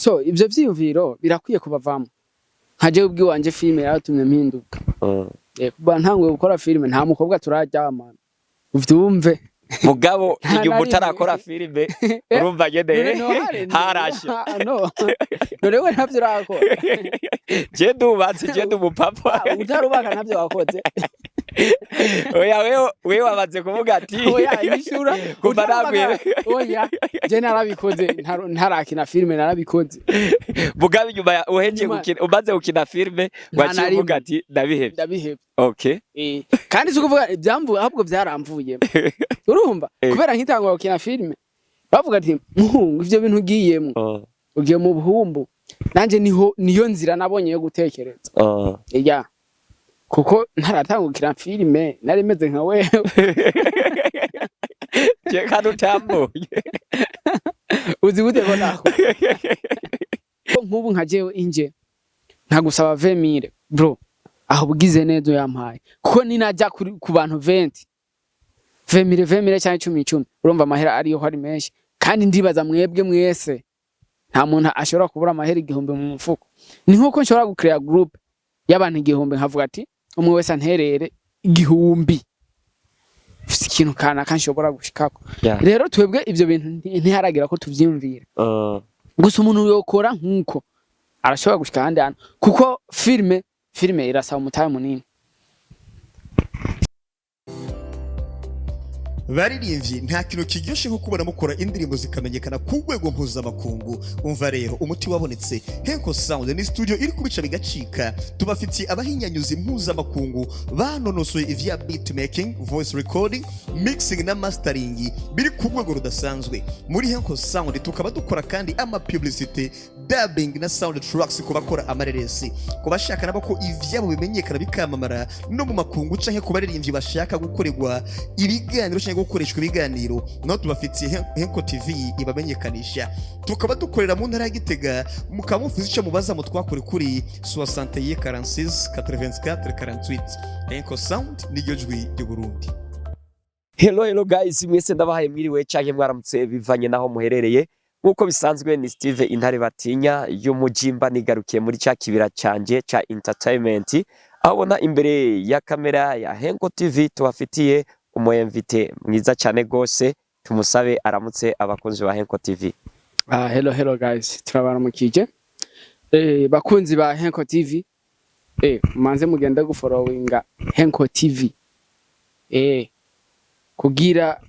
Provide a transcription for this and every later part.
so ivyo vyiyumviro birakwiye kubavamo nkaje ubwi wanje filme yatumye mpinduka kuba ntangwe gukora filme nta mukobwa turaryamana uvyumve mugabo igihe mutarakora filme urumva nyene harashe none we ntavyo urakora je ndubatse je ndumupapa utarubaka ntavyo wakoze oya wewe wabaze kuvuga ati oya nishura kuva nabwe oya je narabikoze ntarakina filme narabikoze mugabo nyuma uheje gukina umaze gukina filme waciye uvuga ati ndabihebye okay kandi sukuvuga ibyamvu ahubwo byaramvuye urumva kubera nkitangwa gukina filme bavuga ati muhungu ivyo bintu ugiyemo ugiye mu buhumbu nanje niyo nzira nabonye yo gutekereza ya kuko ntaratangukira filme nari meze nka wewe je kadutambuye uzi gute ko nako nkubu nkajewe inje ntagusaba 20000 bro aho bugize neza yampaye kuko ninajya ku bantu 20 cyane 10 urumva amahera ariyo hari menshi kandi ndibaza mwebwe mwese nta muntu ashobora kubura amahera igihumbi mu mufuko ni nkuko nshobora gukreate group y'abantu igihumbi nkavuga ati umwe wese anterere igihumbi ufite ikintu kana kanshobora gushikako rero twebwe ivyo bintu ntiharagira ko tuvyimvira gusa umuntu yokora nkuko arashobora gushika handi hano kuko filme irasaba umutahe munini baririmbyi nta kintu kiryoshe nko kubona mukora indirimbo zikamenyekana ku rwego mpuzamakungu. Umva rero umuti wabonetse. Henko Sound ni studio iri kubica bigacika, tubafitiye abahinyanyuzi mpuzamakungu banonosoye ivya beat making, voice recording, mixing na mastering biri ku rwego rudasanzwe. Muri Henko Sound tukaba dukora kandi ama publicity, dubbing na sound tracks ku bakora amareresi, ku bashaka nabo ko ivyabo bimenyekana bikamamara no mu makungu canke ku baririmbyi bashaka gukorerwa ibiganiro canke gukoreshwa ibiganiro, no tubafitiye Henko TV ibamenyekanisha. Tukaba dukorera mu ntara ya Gitega, mukaba mufize ico mubaza mu twakore kuri 61 46 84 48. Henko Sound niryo jwi ryo Burundi. Hello guys, mwese ndabahaye mwiriwe canke mwaramutse bivanye naho muherereye. Nkuko bisanzwe ni Steve Intare batinya y'umujimba nigarukiye muri cya kibira canje ca entertainment. Abona imbere ya kamera ya Henko TV tubafitiye umuinvite mwiza cyane gose, tumusabe aramutse abakunzi ba Henko TV. Hello guys, turabaramukije. Bakunzi ba Henko TV. Manze mugenda gufollowinga Henko TV. Kugira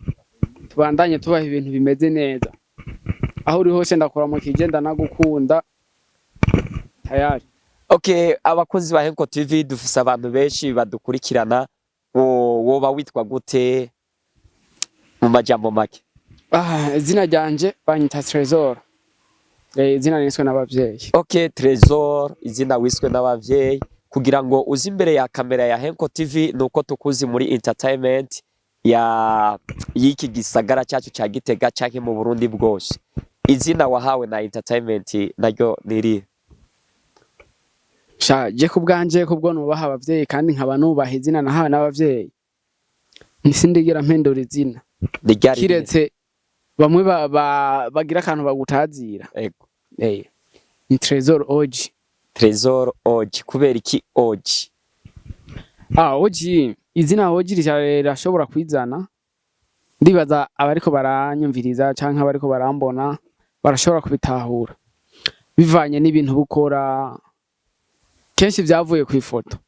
tubandanye tubaha ibintu bimeze neza. Aho uri hose ndakora mu kigenda nagukunda tayari. Okay, abakozi ba Henko TV dufise abantu benshi badukurikirana. Woba witwa gute mu majambo make? Izina ryanje banyita Trésor. Izina niswe n'abavyeyi. Okay, Trésor, izina wiswe n'abavyeyi. Kugira ngo uzi imbere ya kamera ya Henko TV nuko tukuzi muri entertainment ya yiki gisagara cyacu ca Gitega canke mu Burundi bwose. Izina wahawe na entertainment naryo niri? Je kubwanje kubwo nubaha abavyeyi kandi nkaba nubaha izina nahawe n'abavyeyi. Nisindigira mpendura izina. Kiretse bamwe bagira kantu bagutazira. Ego. Ni Trésor Oji. Trésor Oji, kubera iki Oji? Oji, izina Oji rirashobora kwizana. Ndibaza abariko baranyumviriza canke abariko barambona barashobora kubitahura. Bivanye n'ibintu bukora kenshi byavuye ku ifoto.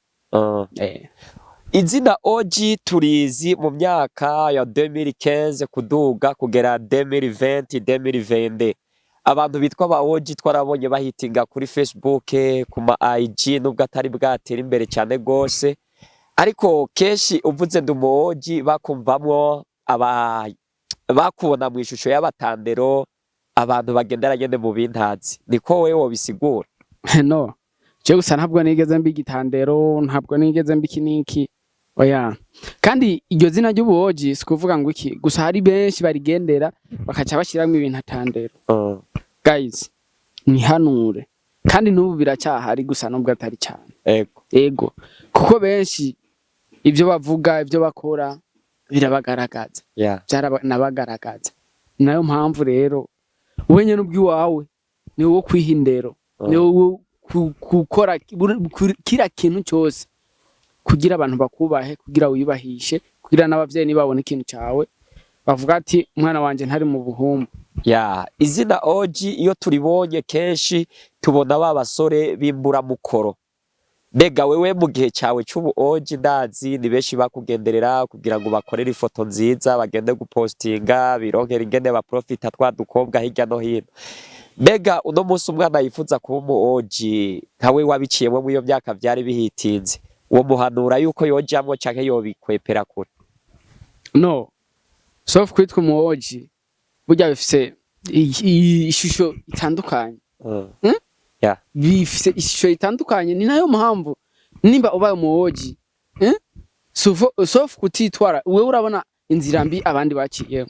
Izina Oji turizi mu myaka ya 2015 kuduga kugera 2020 2022. Abantu bitwa ba Oji twarabonye bahitinga kuri Facebook, ku ma IG nubwo atari bwatera imbere cyane gose. Ariko kenshi uvuze ndumo Oji bakumvamwo bakubona mu ishusho y'abatandero, abantu bagendera nyene mu bintazi. Niko wewe wobisigura? No. Je gusa ntabwo nigeze mbigitandero, ntabwo nigeze mbikiniki. Oya. Kandi iryo zina ry'ubuoji sikuvuga ngo iki, gusa hari benshi barigendera bakaca bashiramwe ibintu atandero. Guys, nihanure. Kandi n'ubu biracyahari gusa nubwo atari cyane. Ego. Kuko benshi ivyo bavuga, ivyo bakora birabagaragaza. Byaranabagaragaza. Nayo mpamvu rero wenye nubwi wawe ni wo kwihindero ni wo gukora kira kintu cyose kugira abantu bakubahe kugira wibahishe kugira n'abavyeyi nibabona ikintu cyawe bavuga ati umwana wanje ntari mu buhumbu. Ya izina OG iyo turibonye kenshi tubona ba basore bimbura mukoro. Mbega wewe mu gihe cyawe cy'ubu OG ndazi ni benshi bakugenderera kugira ngo bakorere ifoto nziza bagende gupostinga bironkera ingene ba profita twadukobwa hirya no hino. Mbega uno munsi umwana yifuza kuba umu OG nkawe wabiciyemo mu iyo myaka byari bihitinze uwo muhanura yuko yojamwo canke yobikwepera kure? No, sauf kwitwa umu OG burya bifise ishusho itandukanye. Yeah. Bifise ishusho itandukanye ni nayo mpamvu nimba ubaye umu OG sauf kutitwara wewe urabona inzira mbi abandi baciye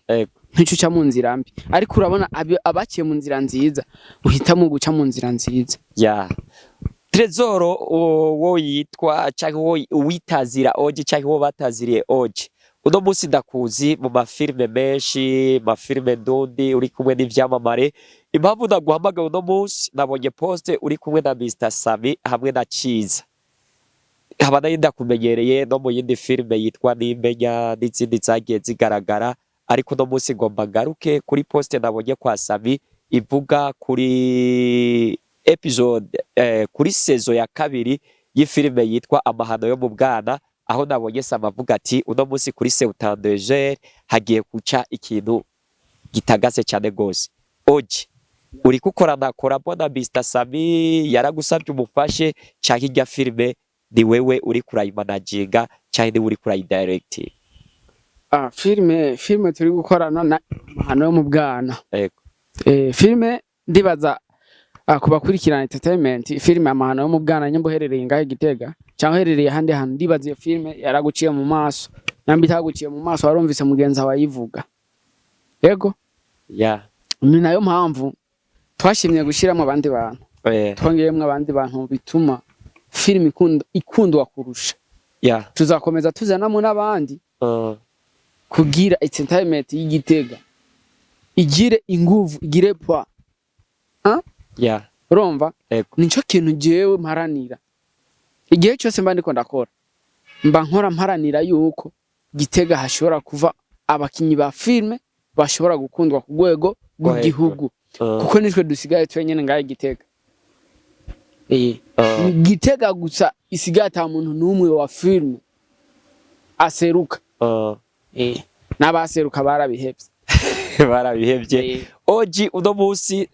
nticuca mu nzira mbi ariko urabona abaciye mu nzira nziza uhitamo guca mu nzira nziza. Ya Trezoro wo yitwa canke wo witazira OG canke wo bataziriye OG uno munsi ndakuzi mu mafilme menshi mafilme ndundi uri kumwe n'ivyamamare. Impamvu ndaguhamagaye uno munsi nabonye poste uri kumwe na Mr Sami hamwe na Ciza haba nayo ndakumenyereye no mu yindi filme yitwa Nimenya n'izindi zagiye zigaragara ariko uno munsi ngomba garuke kuri poste nabonye kwa Sami ivuga kuri episode kuri saison ya 2 y'ifilme yitwa Amahano yo mu bwana aho nabonye Sami avuga ati uno munsi kuri Seutandege hagiye kuca ikintu gitagase cyane gose. OG uri gukorana collabo na Mr Sami yaragusabye umufashe cyangwa irya filme ni wewe uri kurayimanaginga cyangwa ni uri kurayidirecting? Filme turi gukorana na Amahano yo mu bwana. Yego. Filme ndibaza kubakurikirana entertainment filme Amahano yo mu bwana nyambo herereye ngahe Gitega cyangwa herereye handi hantu ndibaza iyo filme yaraguciye mu maso nambi taguciye mu maso warumvise mugenza wayivuga. Yego. Ni nayo mpamvu twashimye gushiramo abandi bantu twongeyemo abandi bantu bituma filme ikundwa kurusha. Tuzakomeza tuzanamo n'abandi kugira entertainment y'Igitega igire inguvu igire pa urumva nico kintu jewe mparanira igihe cyose mba ndiko ndakora mba nkora mparanira yuko Gitega hashobora kuva abakinyi ba filme bashobora gukundwa ku rwego rw'igihugu kuko nitwe dusigaye twenyene ngaye Gitega. Gitega gusa isigaye ata muntu n'umwe wa filme aseruka. N'abaseruka barabihevye. Barabihevye. OG uno munsi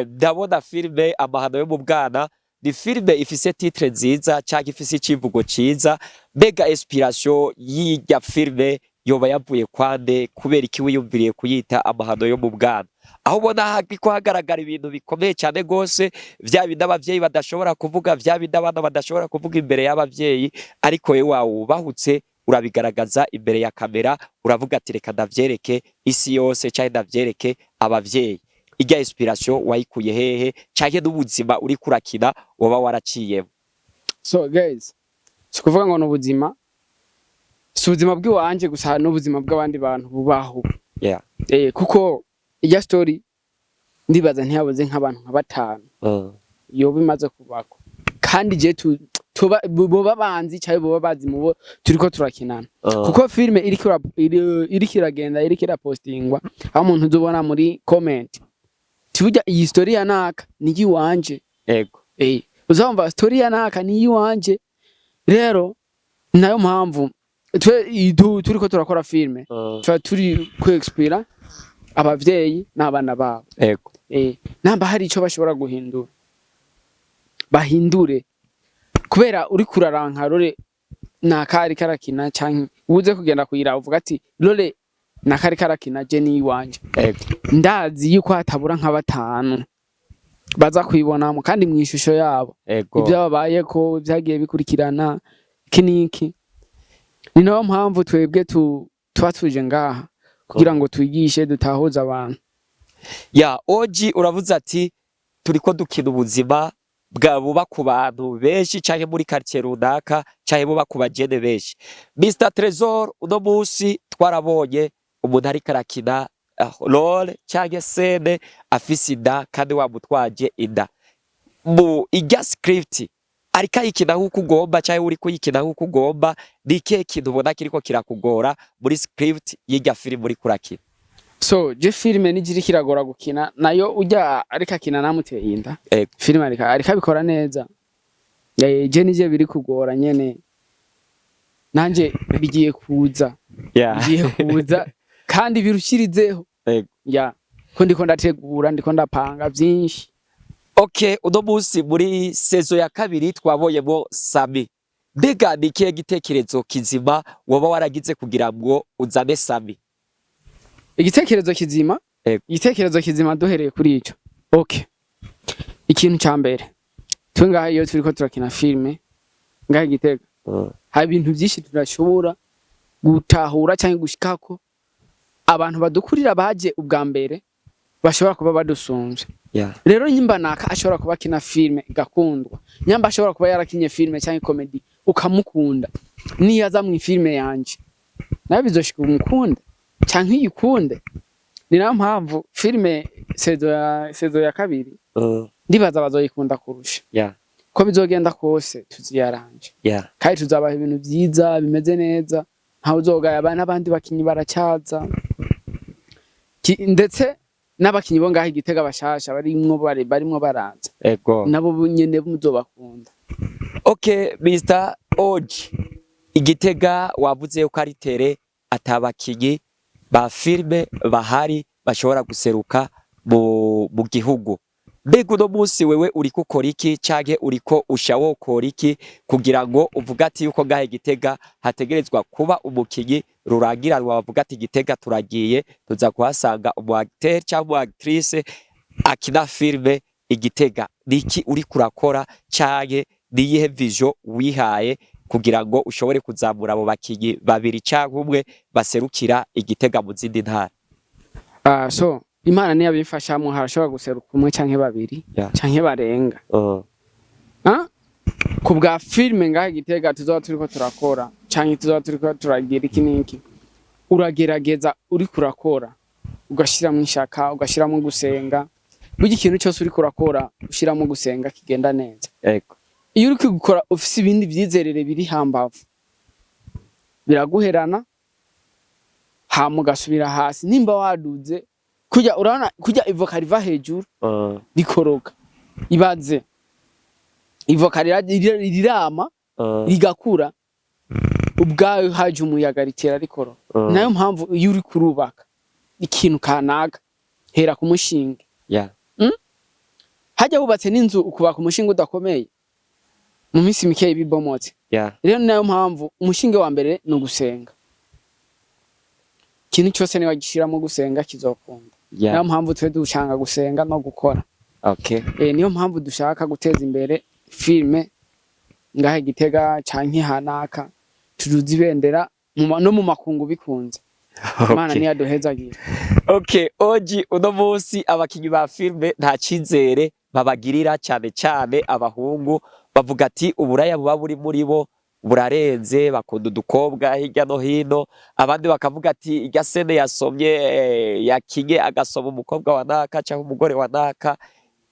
ndabona filme Amahano yo mu bwana ni filme ifise titre nziza cyangwa ifise ikivugo ciza. Mbega inspiration y'irya filme yoba yavuye kwande kubera iki wiyumviriye kuyita Amahano yo mu bwana? Aho ubona hariko hagaragara ibintu bikomeye cyane gose vya bindi abavyeyi badashobora kuvuga vya bindi abana badashobora kuvuga imbere y'abavyeyi ariko wewe wawubahutse urabigaragaza imbere ya kamera uravuga ati reka ndavyereke isi yose cyangwa ndavyereke abavyeyi. Irya inspiration wayikuye hehe cyangwa n'ubuzima uri kurakina woba waraciyemo? So guys sikuvuga ngo n'ubuzima si ubuzima bw'iwanje gusa n'ubuzima bw'abandi bantu bubaho. Kuko irya story ndibaza ntiyabuze nk'abantu nka 5 yoba imaze kubako kandi je boba banzi cyangwa boba bazi mubo turiko turakinana kuko filme iriko iragenda iriko irapostingwa aho umuntu uzobona muri comment tujya iyi story ya naka ni yiwanje. Yego. Uzumva story ya naka ni yiwanje rero nayo mpamvu turiko turakora filme turi ku expira abavyeyi n'abana babo. Yego. Namba hari ico bashobora guhindura bahindure kubera uri kuraranka rore nakari karakina canke uze kugenda kuyira uvuga ati rore nakari karakina je ni iwanje. Ndazi yuko hatabura nka 5 baza kuyibonamo kandi mu ishusho yabo ibyo babaye ko byagiye bikurikirana kiniki. Ni nayo mpamvu twebwe tuba tuje ngaha kugira ngo twigishe dutahuza abantu. OG uravuze ati turiko dukina ubuzima buba ku bantu benshi canke muri quartier runaka canke buba ku bajene benshi. Mr Trezor uno munsi twarabonye umuntu ari karakina role cyangwa sene afise inda kandi wamutwaje inda mu ijya script ariko ayikina nk'uko ugomba cyangwa uri kuyikina nk'uko ugomba ni ikihe kintu ubona kiriko kirakugora muri script y'ijya film uri kurakina? So je filime nijiri kiragora gukina nayo ujya ariko akina namuteye inda filime ariko abikora neza je nije biri kugora nyene nanje bigiye kuza bigiye kuza kandi birushirizeho ko ndiko ndategura ndiko ndapanga byinshi. Okay, uno munsi muri sezo ya kabiri twaboyemo Sami. Mbega ni ikihe gitekerezo kizima woba waragize kugira ngo uzane Sami? Igitekerezo kizima duhereye kuri ico. Okay. Ikintu ca mbere. Twe ngaha iyo turiko turakina filme ngaha Gitega. Hari ibintu byinshi turashobora gutahura cyangwa gushikako abantu badukurira baje ubwa mbere bashobora kuba badusumvye. Rero nyimba naka ashobora kuba kina filme igakundwa. Nyamba ashobora kuba yarakinye filme cyangwa comedy ukamukunda. Niyaza mu filme yanje. Nawe bizoshika umukunda cyangwa yikunde. Ni nayo mpamvu filme sezo ya kabiri ndibaza bazoyikunda kurusha. Ko bizogenda kose tuziyaranje. Kandi tuzabaha ibintu byiza bimeze neza. Ntawe uzogaya abana abandi bakinyi baracyaza. Ndetse n'abakinyi bo ngaho Igitega bashasha barimwo baranza. Nabo nyene muzobakunda. Okay, Mr. Oji. Igitega wavuze ko ari tere atabakinyi ba filme bahari bashobora guseruka mu gihugu. Mbega uno munsi wewe uriko ukora iki canke uriko ushawo ukora iki kugira ngo uvuga ati yuko ngahe Gitega hategerezwa kuba umukinyi rurangiranwa bavuga ati Gitega turagiye tuza kuhasanga umu acteur cyangwa umu actrice akina filme Igitega? Niki uri kurakora canke niyihe vision wihaye kugira ngo ushobore kuzamura abo bakinyi babiri cyangwa umwe baserukira Igitega mu zindi ntara? So Imana niyo abifashamwe harashobora guseruka umwe canke babiri canke barenga. Ku bwa filme ngaha Gitega tuzoba turiko turakora canke tuzoba turiko turagira iki niki uragerageza uri kurakora ugashiramo ishaka ugashiramo gusenga. Burya ikintu cyose uri kurakora ushiramo gusenga kigenda neza. Iyo uri gukora ufise ibindi byizerere biri hambavu biraguherana hamugasubira hasi nimba waduze kujya urana kujya ivoka riva hejuru rikoroka ibaze ivoka rirama rigakura ubwayo haje umuyaga ritera rikoro. Nayo mpamvu iyo uri kurubaka ikintu kanaka hera ku mushinge. Hajya hubatse n'inzu ukubaka umushinge udakomeye mu minsi mike bibomotse. Rero nayo mpamvu umushinge wa mbere no gusenga. Ikintu cyose ni wagishiramo gusenga kizokunda. Nayo mpamvu twe dushanga gusenga no gukora. Niyo mpamvu dushaka guteza imbere filme ngahe Gitega canke hanaka turuzi bendera no mu makungu bikunze. Imana ni yaduhezagira. Oji uno munsi abakinyi ba filme nta cizere babagirira cyane abahungu bavuga ati uburaya buba buri muri bo burarenze bakunda udukobwa hirya no hino. Abandi bakavuga ati irya sene yasomye yakinye agasoma umukobwa wa naka cyangwa umugore wa naka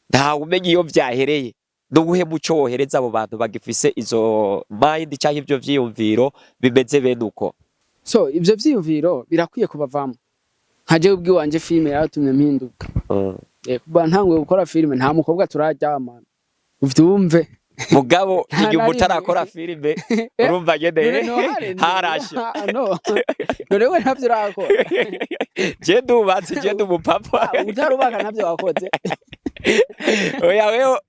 nta umenye iyo vyahereye. Nubuhe muco wohereza abo bantu bagifise izo mind cyangwa ivyo vyiyumviro bimeze bene uko? So ivyo vyiyumviro birakwiye kubavamo. Nkaje ubwi wanje filme yaratumye mpinduka. Kuba ntangwe gukora filme nta mukobwa turaryamana. Uvyumve mugabo igihe utarakora filme urumva nyene harashe. Norewe ntavyo urakora. Je ndubatse je ndumupapa. Utarubaka ntavyo wakoze.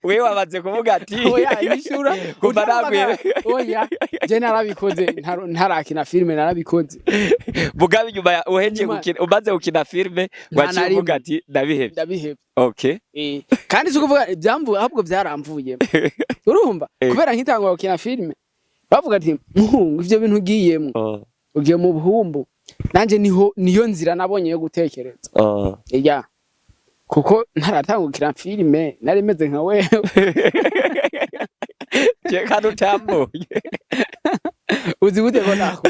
Wewe wabaze kuvuga ati yishura kumva nagwe. Je narabikoze ntarakina filme narabikoze. Mugabe nyuma uheje gukina umaze gukina filme wakivuga ati ndabihebye. Kandi sukuvuga ibyamvu ahubwo byaramvuye. Urumva kubera nkitangwa gukina filme bavuga ati muhungu ivyo bintu ugiyemo ugiye mu buhumbu nanje niyo nzira nabonye yo gutekereza. Kuko ntaratangukira filme nari meze nka wewe. Je kandi utambuye. Uzi gute ko nako.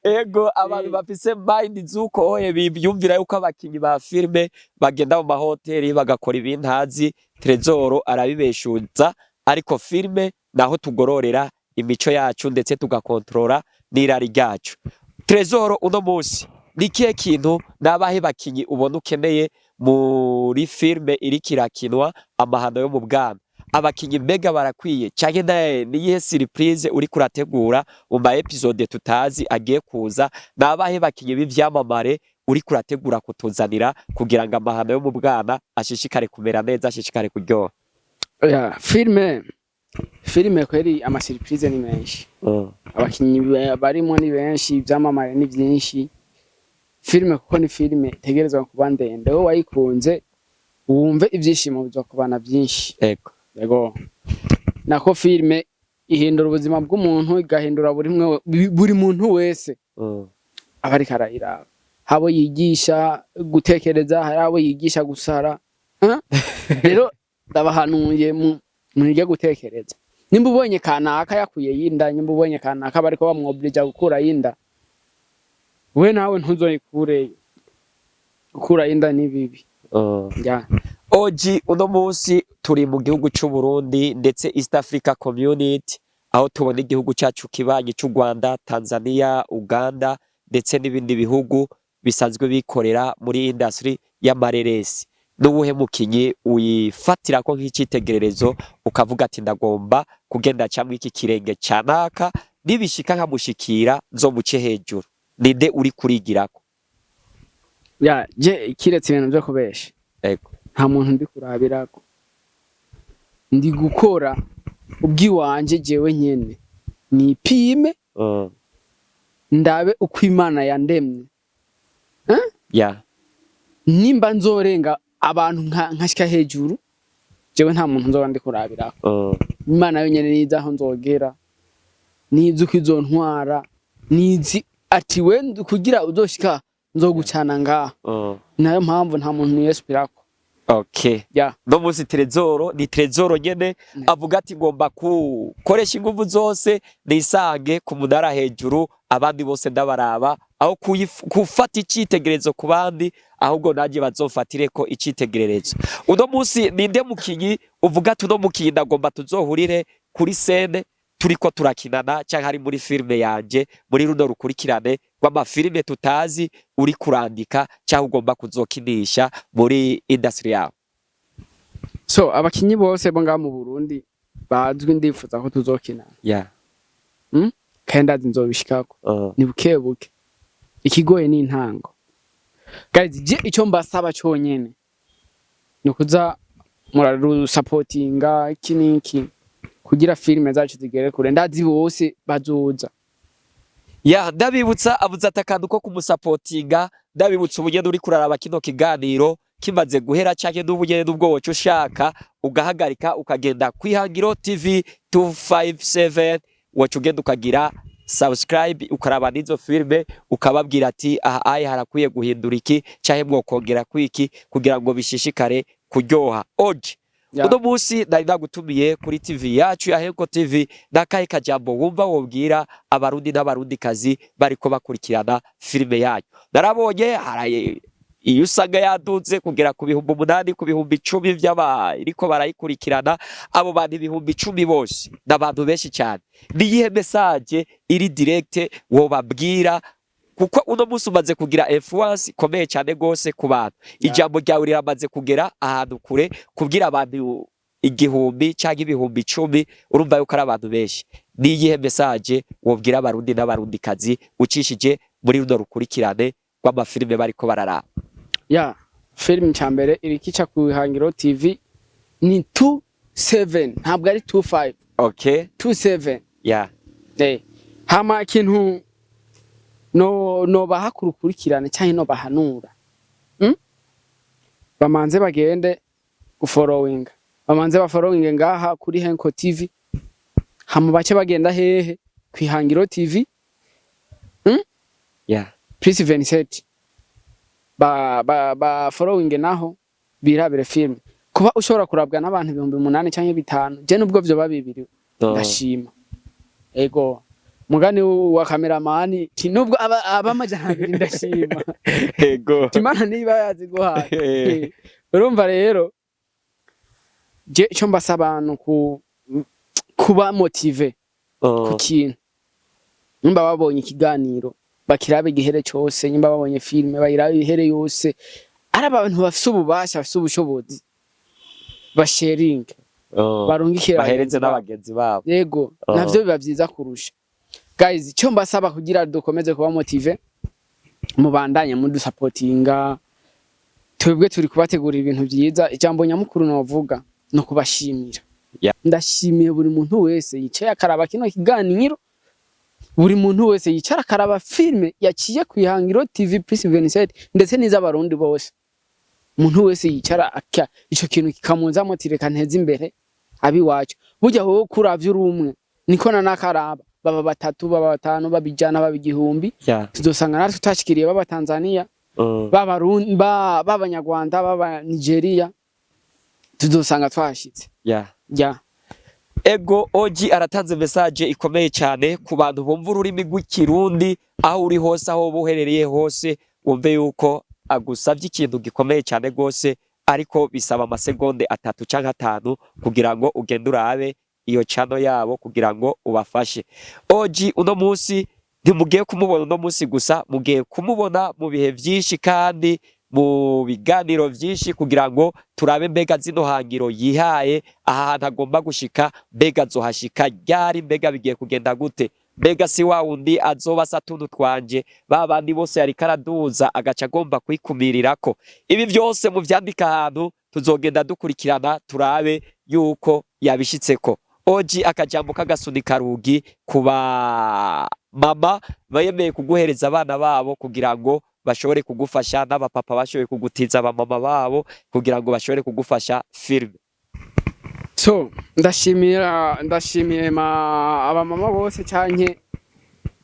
ego abantu bafise mind zuko oye bibyumvira yuko abakinyi ba filme bagenda mu mahoteli bagakora ibintazi. Trezor arabibeshuza ariko filme naho tugororera imico yacu ndetse tugakontrola n'irari ryacu. Trezor uno munsi nikiye kintu nabahe bakinyi ubona ukeneye muri filme iri kirakinwa amahano yo mu bwana. Abakinyi mbega barakwiye cyane niye surprise uri kurategura umba episode tutazi agiye kuza. Nabahe bakinyi b'ivyamamare uri kurategura kutuzanira kugira ngo amahano yo mu bwana ashishikare kumera neza, ashishikare kuryoha. Filme kweri ama surprise ni menshi. Abakinyi barimo ni benshi, ivyamamare ni byinshi. Filme kuko ni filme tegerezwa kuba ndende, wowe wayikunze wumve ivyishimo bizo kubana byinshi. Ego nako filme ihindura ubuzima bw'umuntu, igahindura buri muntu wese abari karayira. Habo yigisha gutekereza, habo yigisha gusara. Rero ndabahanuye mwige gutekereza. Nimba ubonye kanaka yakuye yinda, nimba ubonye kanaka bariko bamwoblija gukura yinda, we nawe ntuzoyikure. Gukura yinda ni bibi. Oji uno munsi turi mu gihugu cy'u Burundi ndetse East Africa Community, aho tubona igihugu cyacu kibanyi cy'u Rwanda, Tanzania, Uganda ndetse n'ibindi bihugu bisanzwe bikorera muri industry y'amareresi. N'ubuhe mukinyi uyifatira ko nk'icitegererezo ukavuga ati ndagomba kugenda cyamwe iki kirenge cyanaka nibishika nkamushikira zo muce hejuru, ninde uri kurigirako? Je kiretse ibintu byo kubesha. Nta muntu ndi kurabirako, ndi gukora ubwiwanje jewe nyene nipime ndabe uko Imana yandemye. Nimba nzorenga abantu nkashika hejuru, jewe nta muntu nzoba ndi kurabirako. Imana yo nyene niza aho nzogera, nizi uko izontwara, nizi ati we kugira uzoshika nzogucana ngaha. Nayo mpamvu nta muntu niyespirako. No musi Trezor ni Trezor nyene avuga ati ngomba kukoresha ingufu zose nisange ku munara hejuru, abandi bose ndabaraba aho kufata icitegererezo ku bandi, ahubwo naje bazofatireko icitegererezo. Uno musi ninde mukinyi uvuga ati uno mukinyi ndagomba tuzohurire kuri scene turiko turakinana cyangwa hari muri filme yanje, muri runo rukurikirane rw'amafilme tutazi uri kurandika cyangwa ugomba kuzokinisha muri industry yawe? Abakinyi bose bo ngaha mu Burundi bazwi ndifuza ko tuzokinana. Kandi nzobishikako. Ni bukebuke. Ikigoye ni intango. Guys, je icyo mbasaba cyonyene ni kuza muraru supportinga kiniki kugira filme zacu zigere kure, ndazi bose bazoza. Ndabibutsa avuza atakandu ko kumusapotinga, ndabibutsa ubugende uri kuraraba kino kiganiro kimaze guhera cyane n'ubugende ubwo wocu ushaka ugahagarika ukagenda kwihangiro TV 257 wacu ugenda ukagira subscribe ukaraba nizo filme ukababwira ati aha harakwiye guhindura iki cyahe mwokongera kwiki kugira ngo bishishikare kuryoha. Oji uno munsi nari nagutumiye kuri TV yacu ya Henko TV, nakahe kajambo wumva wobwira abarundi n'abarundikazi bariko bakurikirana filme yanyu? Narabonye haraye iyo usanga yaduze kugera ku 8,000 ku 10,000 by'abariko barayikurikirana. Abo bantu 10,000 bose n'abantu benshi cyane. Niyihe message iri direct wobabwira, kuko uno munsi umaze kugira influence ikomeye cyane gose ku bantu? Ijambo ryawe riramaze kugera ahantu kure kubwira abantu 1000 cyangwa 10,000, urumva yuko ari abantu benshi. Niyihe message wobwira abarundi n'abarundikazi ucishije muri runo rukurikirane rw'amafilme bariko bararaba? Film cyambere irikica ku Ihangiro TV ni 27, ntabwo ari 25. 27. Hama ikintu no bahakurukurikirane cyane no bahanura. Bamanze bagende gufollowing. Bamanze bafollowing ngaha kuri Henko TV. Hama bace bagenda hehe ku Ihangiro TV. Please 27. Ba following naho birabire film. Kuba ushobora kurabwa n'abantu 8,000 cyangwa 5,000, je nubwo byo babibiri ndashima. Ego mugani wa kameramani ti nubwo aba amajana 2 ndashima Ego. timana niba yazi guhaye urumva rero je cyo mbasaba abantu kuba motive ku kintu nimba babonye ikiganiro bakirabe gihere cyose nimba babonye filme bayirabe ihere yose ari abantu bafite ububasha bafite ubushobozi basharing barungikira bahereze n'abagenzi babo yego navyo biba byiza kurusha guys cyo mbasaba kugira dukomeze kuba motive mubandanye mudu supportinga twebwe turi kubategura ibintu byiza ijambo nyamukuru novuga no kubashimira ndashimiye buri muntu wese yicaye akaraba kino kiganiro buri muntu wese yicara akaraba filme yaciye kwihangiro TV Plus 27 ndetse n'iz'abarundi bose umuntu wese yicara akya ico kintu kikamunza motire kanteza imbere abi wacu burya wowe kuravye urumwe niko nakaraba baba batatu baba batanu babijana babigihumbi tuzosanga natwe tutashikiriye baba Tanzania b'abarundi b'abanyarwanda baba Nigeria tuzosanga twashitse Ego Oji aratanze message ikomeye cyane ku bantu bumva ururimi rw'ikirundi aho uri hose aho buherereye hose wumve yuko agusavye ikintu gikomeye cyane gose ariko bisaba amasegonde 3 canke 5 kugira ngo ugende urabe iyo channel yabo kugira ngo ubafashe. Oji uno munsi ntimugiye kumubona uno munsi gusa mugiye kumubona mu bihe byinshi kandi mu biganiro byinshi kugira ngo turabe mbega zino hangiro yihaye ahantu agomba gushika mbega zohashika ryari mbega bigiye kugenda gute mbega si wa wundi azoba satuntu twanje babandi bose yari karaduza agaca agomba kwikumirirako ibi byose mu vyandika ahantu tuzogenda dukurikirana turabe yuko yabishitseko. Oji akajambo kagasunika rugi kuba mama bayemeye kuguhereza abana babo kugira ngo bashobore kugufasha n'abapapa bashoboye kugutiza abamama babo kugira ngo bashobore kugufasha filme. So ndashimiye abamama bose cyanke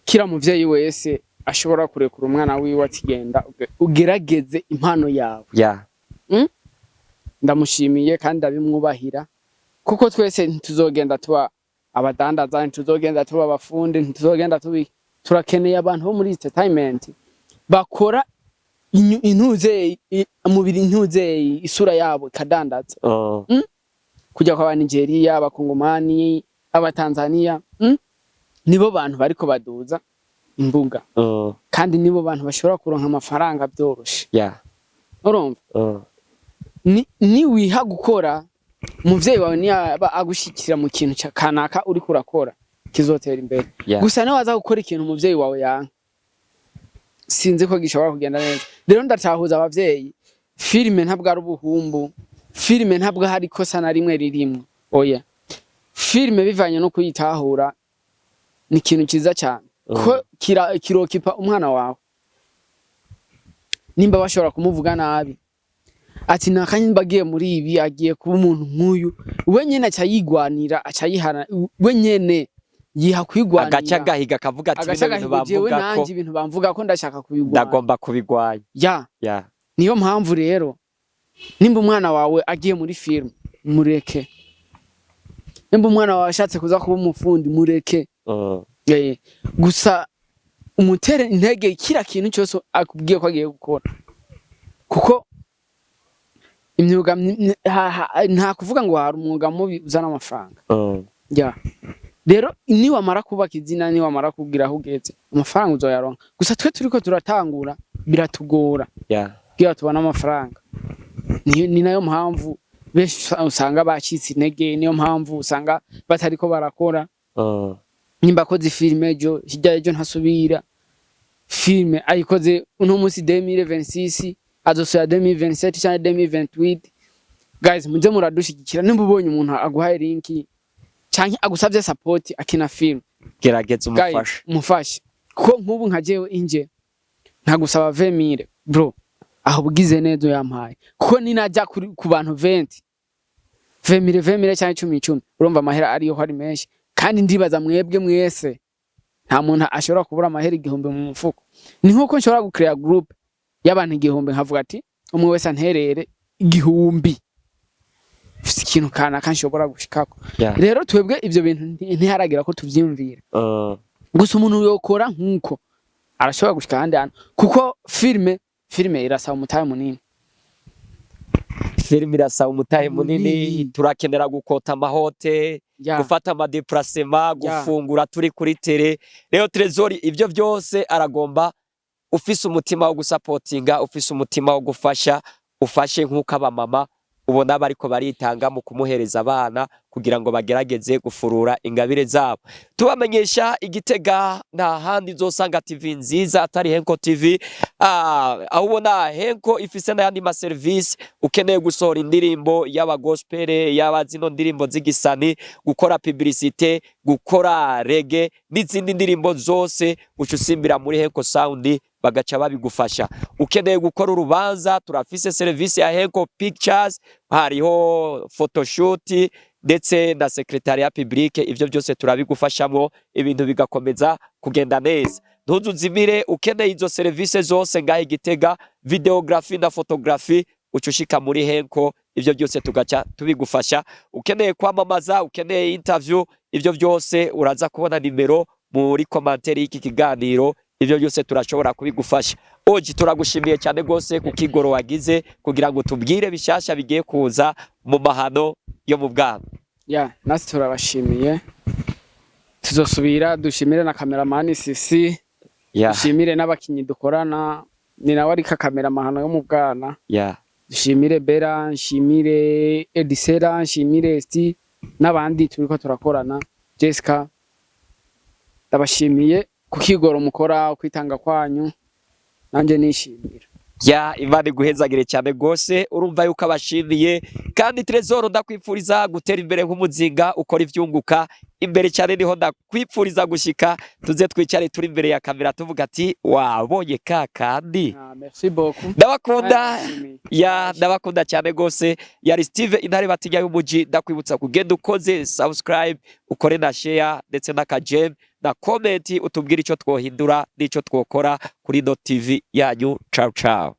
kira muvyeyi wese ashobora kurekura umwana wiwe atigenda ugerageze impano yawe. Ndamushimiye kandi abimwubahira kuko twese ntituzogenda tuba abadandaza ntituzogenda tuba abafundi ntituzogenda turakeneye abantu bo muri entertainment bakora intuze umubiri intuze isura yabo kadandaza kujya kwa Nigeria abakongomani abatanzania nibo bantu bariko baduza imbuga kandi nibo bantu bashobora kuronka amafaranga byoroshe urumva ni wiha gukora muvyeyi wawe ni agushikira mu kintu kanaka uri kurakora kizotera imbere gusa nawe waza gukora ikintu muvyeyi wawe yanka sinzi ko gishobora kugenda neza rero ndatahuza abavyeyi filme ntabwo ari ubuhumbu filme ntabwo hari kosa na rimwe ririmo oya filme bivanye no kuyitahura ni ikintu ciza cyane ko kirokipa umwana wawe nimba bashobora kumuvuga nabi ati nakanye mbagiye muri ibi agiye kuba umuntu nk'uyu we nyene acayigwanira acayihana we nyene yiha kwigwanira agaca gahiga kavuga ati ibintu bamvuga ko ndashaka kubigwanya ndagomba kubigwanya niyo mpamvu rero nimba umwana wawe agiye muri film mureke nimba umwana wawe ashatse kuza kuba umufundi mureke gusa umutere intege kira kintu cyose akubwiye ko agiye gukora kuko imyuga nta kuvuga ngo hari umwuga mubi uzana amafaranga rero ni wamara kubaka izina ni wamara kugira aho ugeze amafaranga uzoyaronka gusa twe turiko turatangura biratugora kugira tubona amafaranga ni nayo mpamvu benshi usanga bacitse intege niyo mpamvu usanga batariko barakora nimba koze filme ejo ntasubira filme ayikoze uno munsi 2026 azosura 2027 cyangwa 2028 guys muze muradushigikira nimba ubonye umuntu aguhaye linki cyangwa agusabye support akina film gerageza umufashe ko nkubu nkajewe inje ntagusaba 20000 bro aho bugize neza yampaye kuko ninajya ku bantu 20 cyangwa 10 urumva amahera ariyo hari menshi kandi ndibaza mwebwe mwese nta muntu ashobora kubura amahera igihumbi mu mufuko ni nkuko nshobora gukreate group y'abantu igihumbi nkavuga ati umwe wese anterere igihumbi ikintu kana kanshobora gushikako rero twebwe ivyo bintu ntiharagira ko tuvyimvira gusa umuntu yokora nkuko arashobora gushika handi hantu kuko filme irasaba umutahe munini. Filime irasaba umutahe munini, turakenera gukota amahote, gufata amadeplacement, gufungura turi kuri tele. Rero Trezor ivyo byose aragomba ufise umutima wo gusapotinga, ufise umutima wo gufasha, ufashe nkuko abamama ubona bariko baritanga mu kumuhereza abana kugira ngo bagerageze gufurura ingabire zabo. Tubamenyesha Igitega nta handi nzosanga TV nziza atari Henko TV. Aho ubona Henko ifise n'ayandi ma service, ukeneye gusohora indirimbo y'aba gospel, y'aba zino ndirimbo z'igisani, gukora publicité, gukora reggae n'izindi ndirimbo zose ucusimbira muri Henko Sound bagaca babigufasha. Ukeneye gukora urubanza, turafise service ya Henko Pictures, hariho photoshoot ndetse na secretariat public. Ivyo byose turabigufashamo, ibintu bigakomeza kugenda neza. Ntuzuzimire, ukeneye izo service zose ngahe Gitega, videography na photography ucushika muri Henko, ivyo byose tugaca tubigufasha. Ukeneye kwamamaza, ukeneye interview, ivyo byose uraza kubona nimero muri commentaire y'iki kiganiro. Ivyo byose turashobora kubigufasha. Oji turagushimiye cyane gose kukigoro wagize kugira ngo tubwire bishasha bigiye kuza mu mahano yo mu bwana. Nasi turabashimiye. Tuzosubira dushimire na cameraman Sisi. Dushimire n'abakinyi dukorana, ni nawe ari ka camera mahano yo mu bwana. Dushimire Bera, nshimire Edisera, nshimire Esti n'abandi turiko turakorana. Jessica, ndabashimiye kukigoro mukora, kwitanga kwanyu, nanje nishimira. Imana iguhezagire cyane gose, urumva yuko abashimiye kandi Trezor ndakwipfuriza gutera imbere nk'umuzinga, ukora ivyunguka imbere cyane, niho ndakwipfuriza gushika tuze twicare turi imbere ya kamera tuvuga ati wabonye kandi. Merci beaucoup. Ndabakunda. Ndabakunda cyane gose. Yari Steve Intare Batinya y'umuji, ndakwibutsa kugenda ukoze subscribe, ukore na share ndetse na kajem na comment, utubwira ico twohindura n'ico twokora kuri TV yanyu. Ciao ciao.